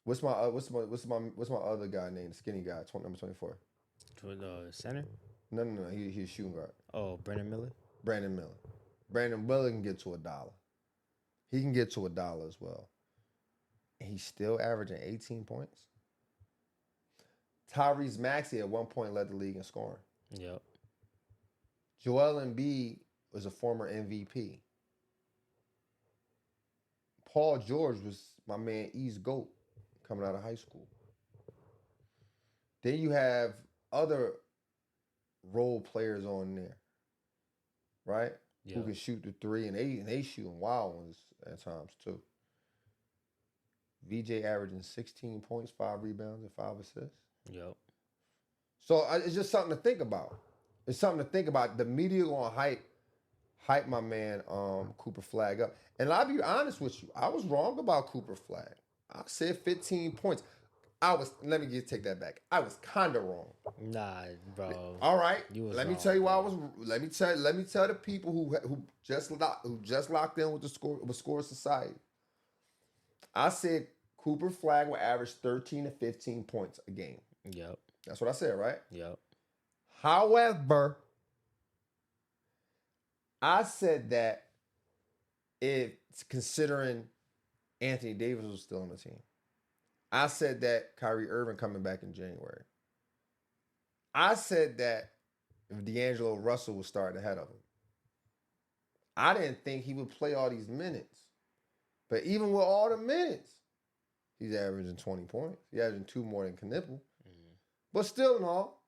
What's my other guy named? The skinny guy, number 24. For the center? No. He's a shooting guard. Oh, Brandon Miller. Brandon Miller can get to $1. He can get to $1 as well. And he's still averaging 18 points. Tyrese Maxey at one point led the league in scoring. Yep. Joel Embiid was a former MVP. Paul George was my man East GOAT coming out of high school. Then you have other role players on there, right? Yep. Who can shoot the three, and they shooting wild ones at times too. VJ averaging 16 points, 5 rebounds, and 5 assists. Yep. So it's just something to think about. It's something to think about. The media gonna hype my man Cooper Flag up. And I'll be honest with you, I was wrong about Cooper Flag. I said 15 points. Let me take that back. I was kinda wrong. Nah, bro. All right. Let me tell you why I was. Let me tell the people who just locked in with the Score Society. I said Cooper Flag will average 13 to 15 points a game. Yep. That's what I said, right? Yep. However, I said that it's considering Anthony Davis was still on the team. I said that Kyrie Irving coming back in January. I said that if D'Angelo Russell was starting ahead of him. I didn't think he would play all these minutes. But even with all the minutes, he's averaging 20 points. He's averaging 2 more than Knipple. Mm-hmm. But still in all,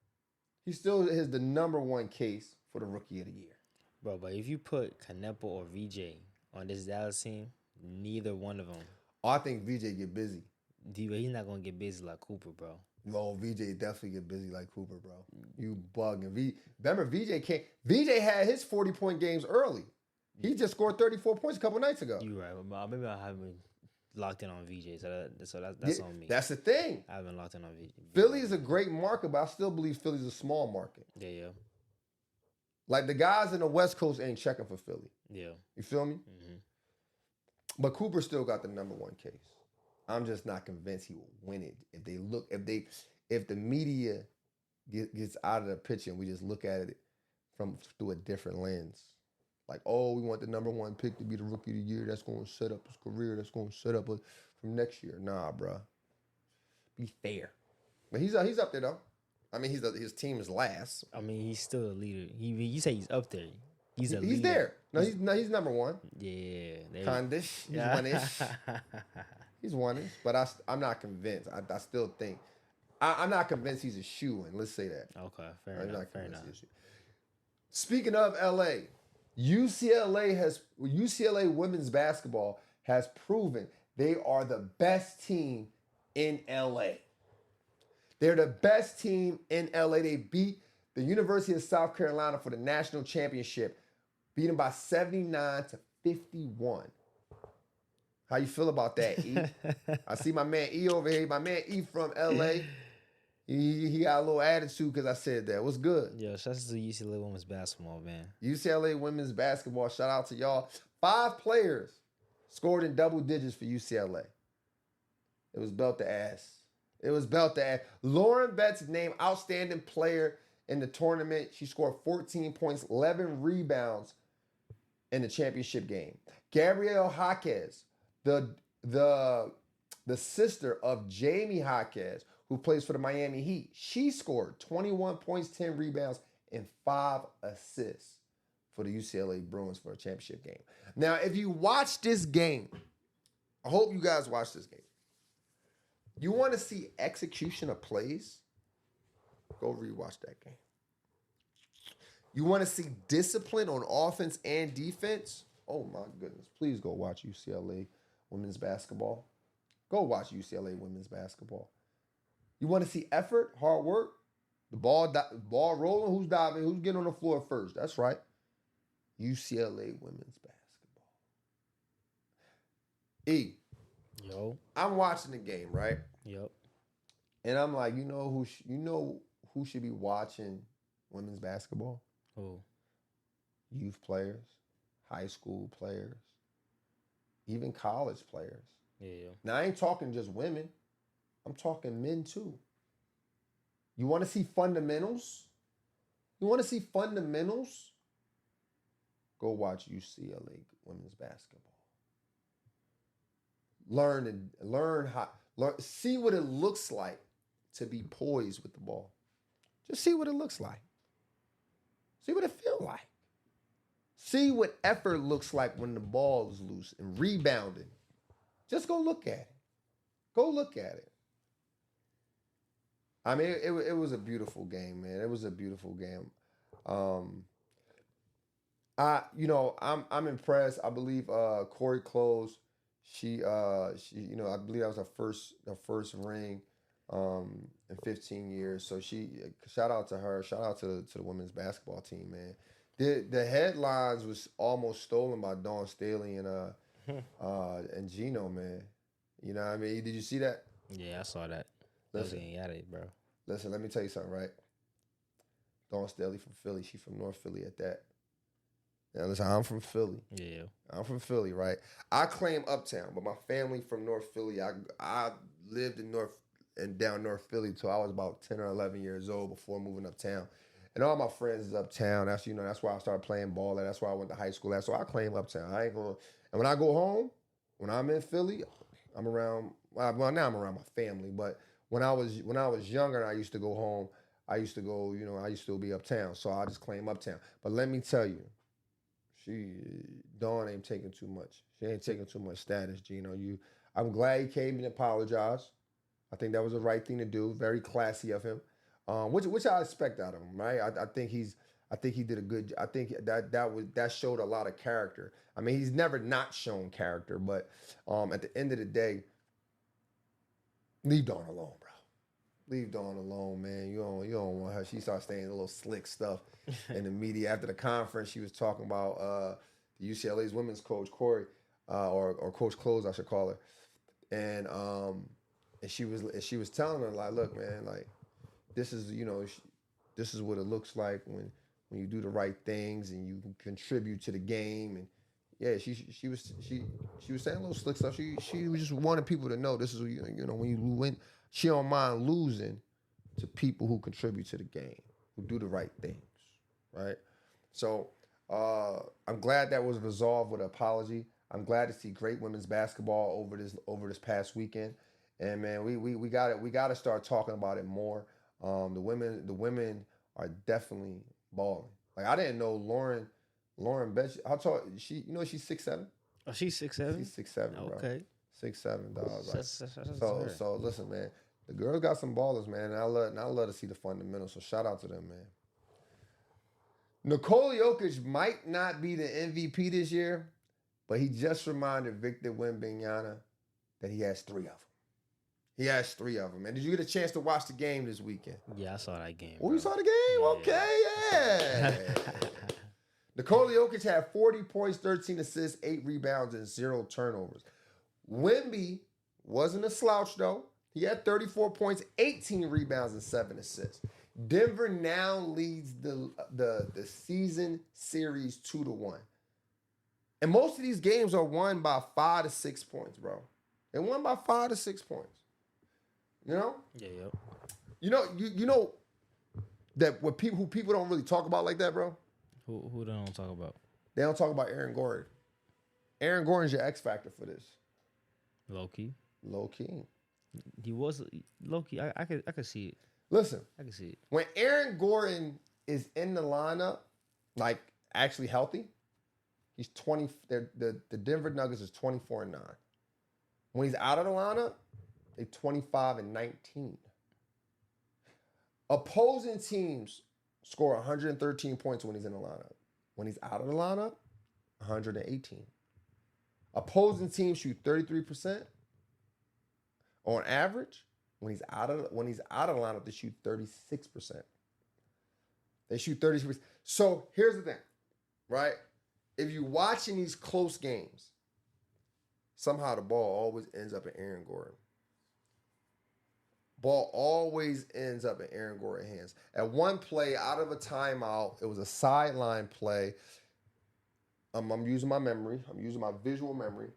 he still is the number one case for the Rookie of the Year. Bro, but if you put Knipple or VJ on this Dallas team, neither one of them. Oh, I think VJ get busy. He's not going to get busy like Cooper, bro. No, VJ definitely get busy like Cooper, bro. You bugging. Remember, VJ had his 40-point games early. He just scored 34 points a couple nights ago. You're right. But maybe I haven't locked in on VJ, so that's on me. That's the thing. I haven't locked in on VJ. Philly is a great market, but I still believe Philly's a small market. Yeah. Like, the guys in the West Coast ain't checking for Philly. Yeah. You feel me? Mm-hmm. But Cooper still got the number one case. I'm just not convinced he will win it. If the media gets out of the picture and we just look at it through a different lens. Like, oh, we want the number one pick to be the Rookie of the Year. That's going to set up his career. That's going to set up from next year. Nah, bro. Be fair. But he's up there, though. I mean, his team is last. I mean, he's still a leader. You say he's up there. He's a He's leader. there. He's number one. Yeah. Kindish. He's one-ish. He's one-ish. But I'm not convinced. I still think. I'm not convinced he's a shoe-in. Let's say that. Okay, fair enough. Speaking of LA, UCLA women's basketball has proven they are the best team in LA. They're the best team in LA. They beat the University of South Carolina for the national championship, beat them by 79-51. How you feel about that, E? I see my man E over here. My man E from LA. He got a little attitude because I said that. What's good? Yo, shout out to UCLA women's basketball, man. UCLA women's basketball. Shout out to y'all. 5 players scored in double digits for UCLA. It was belt to ass. Lauren Betts named outstanding player in the tournament. She scored 14 points, 11 rebounds in the championship game. Gabrielle Jaquez, the sister of Jamie Jaquez, who plays for the Miami Heat, she scored 21 points, 10 rebounds, and 5 assists for the UCLA Bruins for a championship game. Now, if you watch this game, I hope you guys watch this game. You want to see execution of plays? Go rewatch that game. You want to see discipline on offense and defense? Oh my goodness. Please go watch UCLA women's basketball. Go watch UCLA women's basketball. You want to see effort, hard work, the ball rolling, who's diving, who's getting on the floor first? That's right. UCLA women's basketball. E. Yo. I'm watching the game, right? Yep. And I'm like, you know who should be watching women's basketball? Who? Youth players, high school players, even college players. Yeah. Now, I ain't talking just women. I'm talking men too. You want to see fundamentals? Go watch UCLA women's basketball. See what it looks like to be poised with the ball. Just see what it looks like. See what it feels like. See what effort looks like when the ball is loose and rebounding. Just go look at it. I mean, it was a beautiful game, man. It was a beautiful game. I'm impressed. I believe Corey Close, she I believe that was her first ring in 15 years. So shout out to her. Shout out to the women's basketball team, man. The headlines was almost stolen by Dawn Staley and Gino, man. You know what I mean? Did you see that? Yeah, I saw that. Listen, bro. Listen, let me tell you something, right? Dawn Staley from Philly. She's from North Philly at that. Now, listen, I'm from Philly. Yeah. I'm from Philly, right? I claim Uptown, but my family from North Philly. I lived in down North Philly till I was about 10 or 11 years old before moving uptown. And all my friends is uptown. That's why I started playing ball. That's why I went to high school. So I claim Uptown. I ain't going. And when I go home, when I'm in Philly, I'm around. Well, now I'm around my family. But when I was younger, and I used to go home. I used to go. I used to be uptown. So I just claim Uptown. But let me tell you, Dawn ain't taking too much. She ain't taking too much status, Gino. I'm glad he came and apologized. I think that was the right thing to do. Very classy of him, which I expect out of him, right? I think he did a good. I think that showed a lot of character. I mean, he's never not shown character, but at the end of the day, leave Dawn alone, bro. Leave Dawn alone, man. You don't want her. She started saying a little slick stuff in the media after the conference. She was talking about the UCLA's women's coach Corey, or Coach Close, I should call her, and she was telling her, like, look, man, like this is what it looks like when you do the right things and you can contribute to the game. And yeah, she was saying a little slick stuff. She just wanted people to know this is when you win. She don't mind losing to people who contribute to the game, who do the right things, right? So I'm glad that was resolved with an apology. I'm glad to see great women's basketball over this past weekend, and man, we got to start talking about it more. The women are definitely balling. Like I didn't know Lauren Betch. How tall she? You know she's 6'7". Oh, she's 6'7"? She's 6'7", bro. Okay. 6'7", dog. Like, That's her. so listen, man. The girls got some ballers, man. And I love to see the fundamentals. So shout out to them, man. Nikola Jokic might not be the MVP this year, but he just reminded Victor Wembanyama that he has 3 of them. He has 3 of them. And did you get a chance to watch the game this weekend? Yeah, I saw that game. Oh, you saw the game? Yeah. Okay, yeah. Nikola Jokic had 40 points, 13 assists, 8 rebounds, and 0 turnovers. Wemby wasn't a slouch, though. He had 34 points, 18 rebounds, and 7 assists. Denver now leads the season series 2-1. And most of these games are won by 5 to 6 points, bro. They won by 5 to 6 points. You know? Yeah, yep. You know that who people don't really talk about like that, bro? Who they don't talk about? They don't talk about Aaron Gordon. Aaron Gordon's your X factor for this. Low key. Low key. He was low key. I could see it. Listen, I can see it. when Aaron Gordon is in the lineup, like actually healthy, he's 20. The Denver Nuggets is 24-9. When he's out of the lineup, they're 25-19. Opposing teams score 113 points when he's in the lineup. When he's out of the lineup, 118. Opposing teams shoot 33% on average. When he's out of the lineup, they shoot 36%. They shoot 36%. So here's the thing, right? If you're watching these close games, somehow the ball always ends up in Aaron Gordon. Ball always ends up in Aaron Gordon's hands. At one play, out of a timeout, it was a sideline play. I'm using my memory. I'm using my visual memory.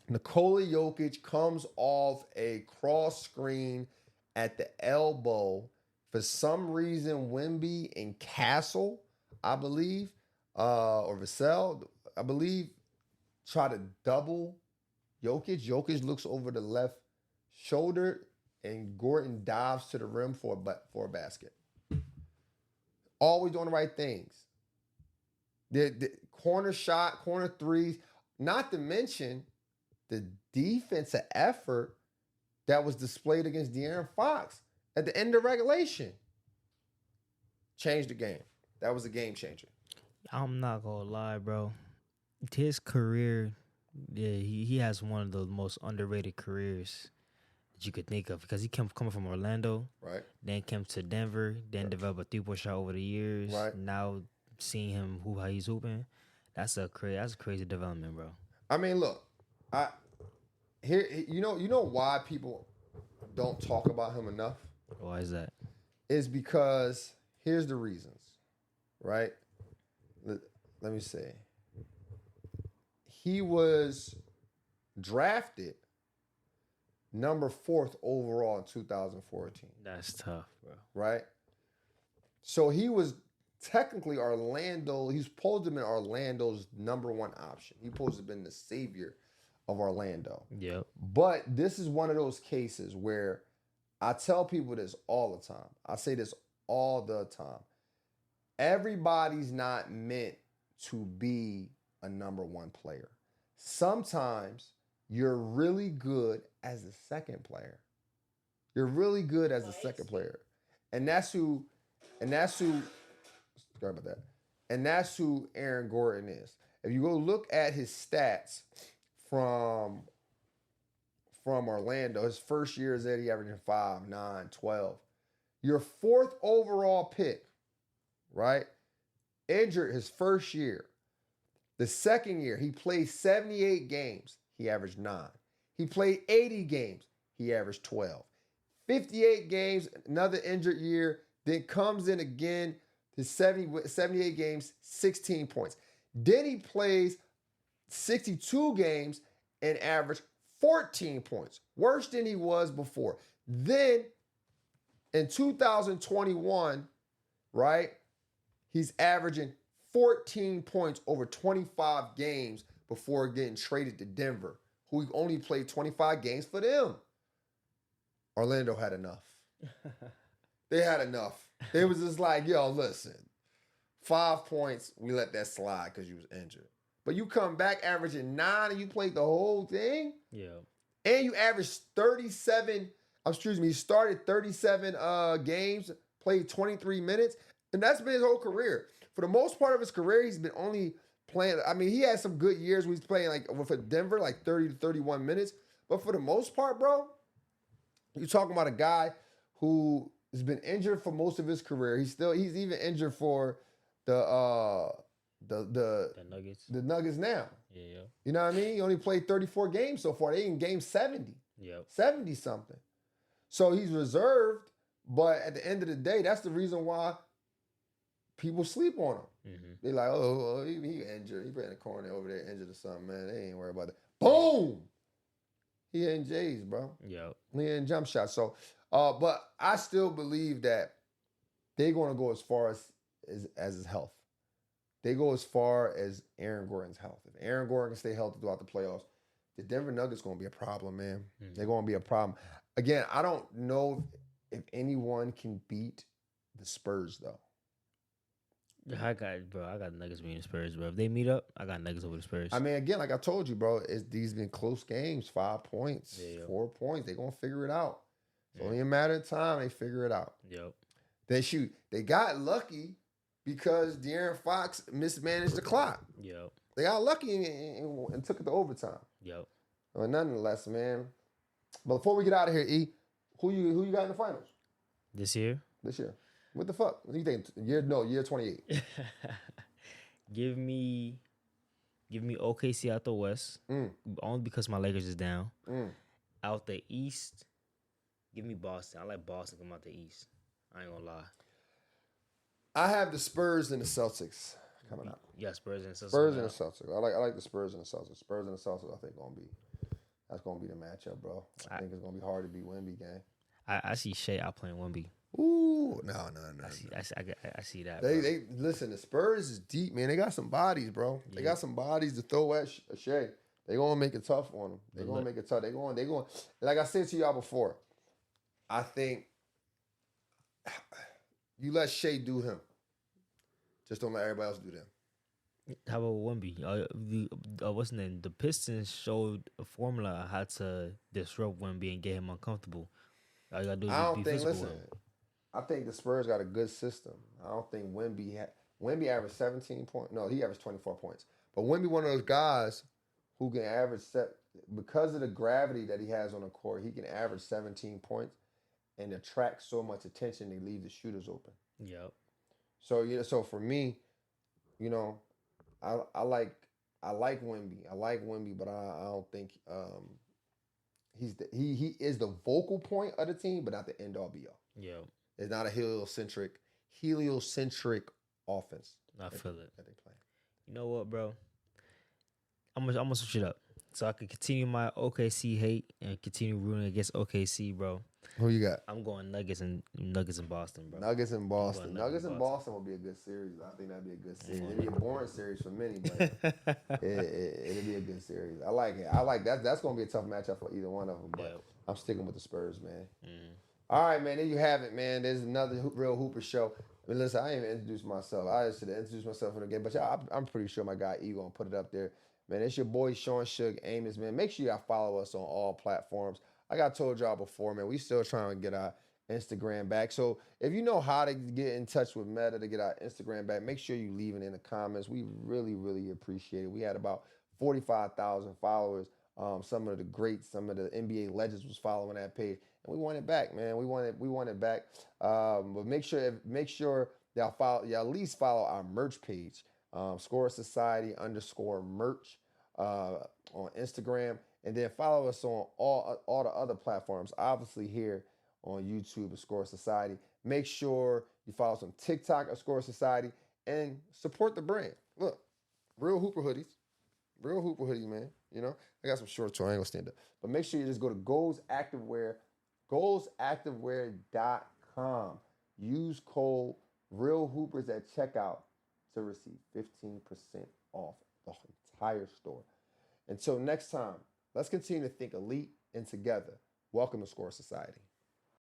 Nikola Jokic comes off a cross screen at the elbow. For some reason, Wemby and Castle, I believe, or Vassell, I believe, try to double Jokic. Jokic looks over the left shoulder, and Gordon dives to the rim for a basket. Always doing the right things. The corner shot, corner threes, not to mention the defensive effort that was displayed against De'Aaron Fox at the end of regulation. Changed the game. That was a game changer. I'm not gonna lie, bro. His career, yeah, he has one of the most underrated careers that you could think of because he coming from Orlando, Right. then came to Denver, then developed a 3-point shot over the years. Right. Now seeing him how he's hooping, that's a crazy development, bro. I mean, look, you know why people don't talk about him enough? Why is that? Is because here's the reasons, right? Let me say. He was drafted number 4th overall in 2014. That's tough, bro. Right? So he was technically he's supposed to have been Orlando's number 1 option. He's supposed to have been the savior of Orlando. Yep. But this is one of those cases where I tell people this all the time. I say this all the time. Everybody's not meant to be a number 1 player. Sometimes you're really good as a second player. You're really good as a second player. And that's who, sorry about that. And that's who Aaron Gordon is. If you go look at his stats from Orlando, his first year is that he averaging 5, 9, 12. Your 4th overall pick, right? Injured his first year. The second year, he played 78 games. He averaged 9. He played 80 games. He averaged 12. 58 games, another injured year. Then comes in again to 78 games, 16 points. Then he plays 62 games and averaged 14 points. Worse than he was before. Then in 2021, right, he's averaging 14 points over 25 games before getting traded to Denver, who only played 25 games for them. Orlando had enough. They had enough. They was just like, yo, listen, 5 points, we let that slide because you was injured. But you come back averaging 9 and you played the whole thing? Yeah. And you averaged 37, you started 37 games, played 23 minutes, and that's been his whole career. For the most part of his career, he's been only playing, I mean, he had some good years where he's playing like with Denver, like 30 to 31 minutes. But for the most part, bro, you're talking about a guy who has been injured for most of his career. He's even injured for the Nuggets. The Nuggets now. Yeah. You know what I mean? He only played 34 games so far. They in game 70. Yep. 70 something. So he's reserved, but at the end of the day, that's the reason why people sleep on him. Mm-hmm. They're like, oh, he injured. He put in the corner over there injured or something, man. They ain't worried about that. Boom! He ain't J's, bro. Yep. He ain't jump shots. So, but I still believe that they're going to go as far as his health. They go as far as Aaron Gordon's health. If Aaron Gordon can stay healthy throughout the playoffs, the Denver Nuggets going to be a problem, man. Mm-hmm. They're going to be a problem. Again, I don't know if anyone can beat the Spurs, though. I got Nuggets beating the Spurs, bro. If they meet up, I got Nuggets over the Spurs. I mean, again, like I told you, bro, these been close games, 5 points, 4 points. They're going to figure it out. It's only a matter of time they figure it out. Yep. They got lucky because De'Aaron Fox mismanaged the clock. Yep. They got lucky and took it to overtime. Yep. But nonetheless, man. But before we get out of here, E, who you got in the finals? This year? This year. What the fuck? What do you think? Year 28. Give me OKC out the West. Only because my Lakers is down. Out the East, give me Boston. I like Boston come out the East. I ain't gonna lie. I have the Spurs and the Celtics coming out. Yeah, Spurs and Celtics. Spurs and the Celtics. I like the Spurs and the Celtics. Spurs and the Celtics, I think that's gonna be the matchup, bro. I think it's gonna be hard to beat Wemby, gang. I see Shea outplaying Wemby. Ooh, no. I see that. They listen. The Spurs is deep, man. They got some bodies, bro. Yeah. They got some bodies to throw at Shea. They gonna make it tough on them. They gonna make it tough. They going. Like I said to y'all before, I think you let Shea do him. Just don't let everybody else do them. How about Wemby? What's the name? The Pistons showed a formula on how to disrupt Wemby and get him uncomfortable. All you gotta do is be physical. I think the Spurs got a good system. I don't think Wemby averaged 17 points. No, he averaged 24 points. But Wemby one of those guys who can average because of the gravity that he has on the court, he can average 17 points and attract so much attention they leave the shooters open. Yep. So for me, I like Wemby. I like Wemby, but I don't think he is the vocal point of the team, but not the end all be all. Yeah. It's not a heliocentric offense. I feel it. That they play. You know what, bro? I'm gonna switch it up so I can continue my OKC hate and continue rooting against OKC, bro. Who you got? I'm going Nuggets in Boston, bro. Nuggets in Boston. Nuggets in Boston will be a good series. I think that'd be a good series. It'd be a boring series for many, but it'll be a good series. I like it. I like that. That's gonna be a tough matchup for either one of them. But I'm sticking with the Spurs, man. All right, man. There you have it, man. There's another Real Hooper show. I mean, listen, I ain't even introduced myself. I should have introduced myself in the game, but I'm pretty sure my guy E gonna put it up there. Man, it's your boy Sean Suge Amos, man. Make sure y'all follow us on all platforms. Like I told y'all before, man, we still trying to get our Instagram back. So if you know how to get in touch with Meta to get our Instagram back, make sure you leave it in the comments. We really, really appreciate it. We had about 45,000 followers. Some of the greats, some of the NBA legends was following that page. And we want it back, man. We want it back. But make sure y'all at least follow our merch page, Score Society _merch on Instagram, and then follow us on all the other platforms. Obviously here on YouTube at Score Society. Make sure you follow us on TikTok at Score Society and support the brand. Look, real Hooper hoodies, man. I got some shorts, so I ain't gonna stand up. But make sure you just go to goalsactivewear.com. Use code RealHoopers at checkout to receive 15% off the entire store. Until next time, let's continue to think elite and together. Welcome to Score Society.